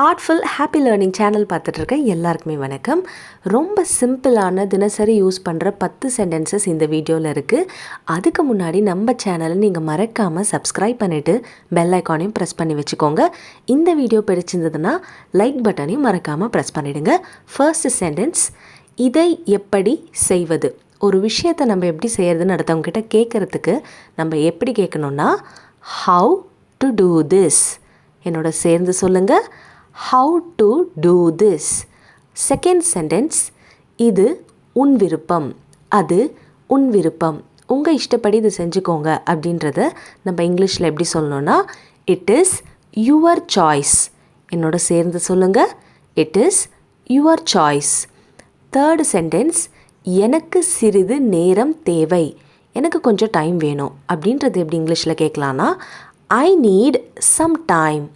Artful happy learning channel பார்த்துட்ருக்க எல்லாருக்குமே வணக்கம். ரொம்ப சிம்பிளான தினசரி யூஸ் பண்ணுற 10 சென்டென்சஸ் இந்த வீடியோவில் இருக்குது. அதுக்கு முன்னாடி நம்ம சேனலை நீங்கள் மறக்காமல் சப்ஸ்கிரைப் பண்ணிவிட்டு பெல் ஐக்கானையும் ப்ரெஸ் பண்ணி வச்சுக்கோங்க. இந்த வீடியோ பிடிச்சிருந்ததுன்னா லைக் பட்டனையும் மறக்காமல் ப்ரெஸ் பண்ணிவிடுங்க. ஃபர்ஸ்ட் சென்டென்ஸ், இதை எப்படி செய்வது. ஒரு விஷயத்தை நம்ம எப்படி செய்கிறதுன்னு அடுத்தவங்ககிட்ட கேட்குறதுக்கு நம்ம எப்படி கேட்கணுன்னா ஹவு டு டூ திஸ். என்னோட சேர்ந்து சொல்லுங்கள், how to do this. Second sentence, இது உன் விருப்பம், அது உன் விருப்பம், உங்கள் இஷ்டப்படி இது செஞ்சுக்கோங்க அப்படின்றத நம்ம இங்கிலீஷில் எப்படி சொல்லணும்னா இட் இஸ் யுவர் சாய்ஸ். என்னோட சேர்ந்து சொல்லுங்கள், it is your choice. Third sentence, எனக்கு சிறிது நேரம் தேவை, எனக்கு கொஞ்சம் டைம் வேணும் அப்படின்றது எப்படி இங்கிலீஷில் கேட்கலான்னா I need some time.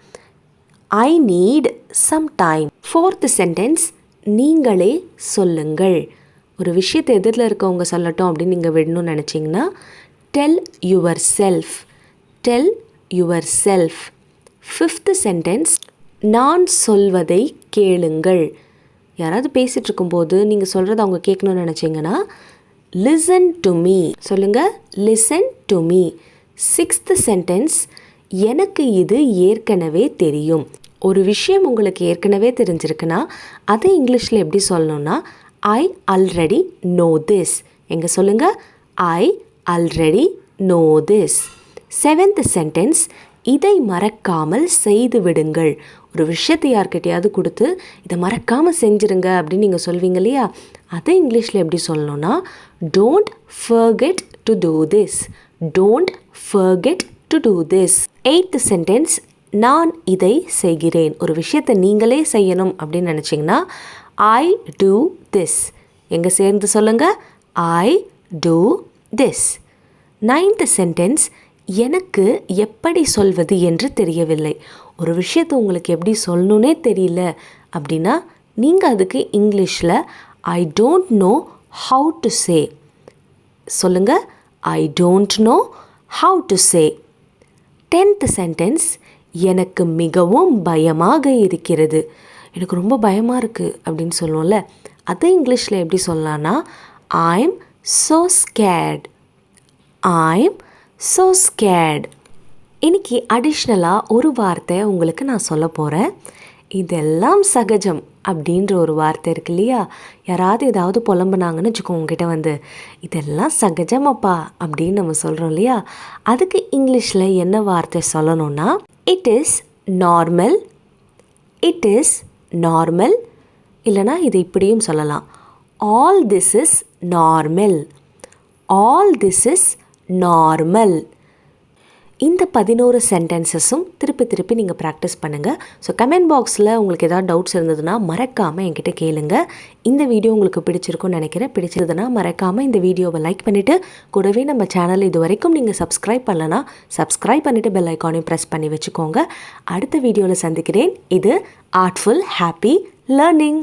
I need some time. Fourth sentence, நீங்களே சொல்லுங்கள். ஒரு விஷயத்தை எதிரில் இருக்கவங்க சொல்லட்டும் அப்படின்னு நீங்கள் விடணும்னு நினச்சிங்கன்னா tell your self, tell your self. Fifth sentence, நான் சொல்வதை கேளுங்கள். யாராவது பேசிகிட்டு இருக்கும்போது நீங்கள் சொல்கிறத அவங்க கேட்கணும்னு நினச்சிங்கன்னா லிசன் டு மீ சொல்லுங்கள், listen to me. Sixth sentence, எனக்கு இது ஏற்கனவே தெரியும். ஒரு விஷயம் உங்களுக்கு ஏற்கனவே தெரிஞ்சிருக்குன்னா அதை இங்கிலீஷில் எப்படி சொல்லணும்னா ஐ ஆல்ரெடி நோ திஸ். எங்கே சொல்லுங்கள், I already know this. Seventh sentence, இதை மறக்காமல் செய்து விடுங்கள். ஒரு விஷயத்தை யார்கிட்டையாவது கொடுத்து இதை மறக்காமல் செஞ்சுருங்க அப்படின்னு நீங்கள் சொல்வீங்க இல்லையா, அதை இங்கிலீஷில் எப்படி சொல்லணும்னா don't forget to do this, don't forget to do this. Eighth sentence, நான் இதை செய்கிறேன். ஒரு விஷயத்தை நீங்களே செய்யணும் அப்படின்னு நினச்சிங்கன்னா ஐ டூ திஸ். எங்கே சேர்ந்து சொல்லுங்கள், ஐ டூ திஸ். நைன்த் சென்டென்ஸ், எனக்கு எப்படி சொல்வது என்று தெரியவில்லை. ஒரு விஷயத்தை உங்களுக்கு எப்படி சொல்லணுன்னே தெரியல அப்படின்னா நீங்கள் அதுக்கு இங்கிலீஷில் I don't know how to say சொல்லுங்கள், I don't know how to say. Tenth sentence, எனக்கு மிகவும் பயமாக இருக்கிறது. எனக்கு ரொம்ப பயமாக இருக்குது அப்படின்னு சொல்லுவோம்ல, அதை இங்கிலீஷில் எப்படி சொல்லலான்னா I'm so scared, I'm so scared. இன்றைக்கி அடிஷ்னலாக ஒரு வார்த்தை உங்களுக்கு நான் சொல்ல போகிறேன். இதெல்லாம் சகஜம் அப்படின்ற ஒரு வார்த்தை இருக்கு இல்லையா, யாராவது ஏதாவது புலம்புனாங்கன்னு வச்சுக்கோ உங்ககிட்ட வந்து இதெல்லாம் சகஜமாப்பா அப்படின்னு நம்ம சொல்கிறோம் இல்லையா, அதுக்கு இங்கிலீஷில் என்ன வார்த்தை சொல்லணும்னா it is normal, it is normal. இல்லைனா இது இப்படியும் சொல்லலாம் all this is normal, all this is normal. இந்த 11 சென்டென்சஸும் திருப்பி நீங்கள் ப்ராக்டிஸ் பண்ணுங்கள். ஸோ கமெண்ட் பாக்ஸில் உங்களுக்கு ஏதாவது டவுட்ஸ் இருந்ததுன்னா மறக்காமல் என்கிட்ட கேளுங்க. இந்த வீடியோ உங்களுக்கு பிடிச்சிருக்குன்னு நினைக்கிறேன். பிடிச்சிருந்ததுன்னா மறக்காமல் இந்த வீடியோவை லைக் பண்ணிவிட்டு கூடவே நம்ம சேனல் இது வரைக்கும் நீங்கள் சப்ஸ்கிரைப் பண்ணலன்னா சப்ஸ்கிரைப் பண்ணிவிட்டு பெல் ஐக்கானையும் ப்ரெஸ் பண்ணி வச்சுக்கோங்க. அடுத்த வீடியோவில் சந்திக்கிறேன். இது ஆர்ட்ஃபுல் ஹாப்பி லேர்னிங்.